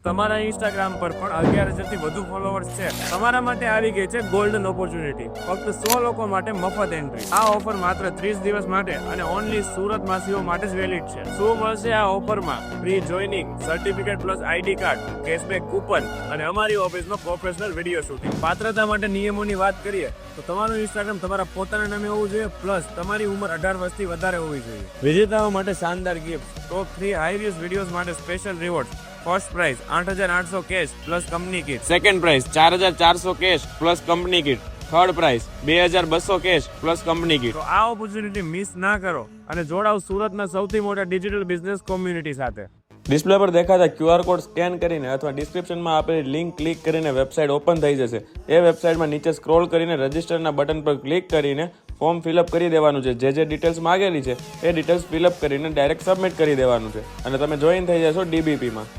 તમારા ઇન્સ્ટાગ્રામ પર પણ 11,000 થી વધુ ફોલોઅર્સ છે. તમારા માટે આવી ગઈ છે ગોલ્ડન ઓપોર્ચ્યુનિટી. ફક્ત 100 લોકો માટે મફત એન્ટ્રી. આ ઓફર માત્ર 30 દિવસ માટે અને ઓનલી સુરત વાસીઓ માટે જ વેલિડ છે. શું મળશે આ ઓફરમાં? Free joining, certificate plus ID card, cashback coupon અને અમારી ઓફિસમાં પ્રોફેશનલ વિડીયો શૂટિંગ. પાત્રતા માટે નિયમોની વાત કરીએ તો તમારું ઇન્સ્ટાગ્રામ તમારા પોતાના નામે હોવું જોઈએ, પ્લસ તમારી ઉંમર 18 વર્ષથી વધારે હોવી જોઈએ. વિજેતાઓ માટે શાનદાર gift, top 3 high views videos માટે special reward. First prize 8,800 cash plus company kit. Second prize 4,400 cash plus company kit. Third prize 2,200 cash plus company kit. તો આ ઓપોર્ચ્યુનિટી મિસ ના કરો અને જોડાઓ સુરતના સૌથી મોટા ડિજિટલ બિઝનેસ કોમ્યુનિટી સાથે. ડિસ્પ્લે પર દેખાતા QR કોડ સ્કેન કરીને અથવા ડિસ્ક્રિપ્શનમાં આપેલી લિંક ક્લિક કરીને વેબસાઇટ ઓપન થઈ જશે. એ વેબસાઇટમાં નીચે સ્ક્રોલ કરીને રજિસ્ટરના બટન પર ક્લિક કરીને ફોર્મ ફિલઅપ કરી દેવાનું છે. જે ડિટેલ્સ માંગેલી છે એ ડિટેલ્સ ફિલઅપ કરીને ડાયરેક્ટ સબમિટ કરી દેવાનું છે અને તમે જોઈન થઈ જશો DBPમાં.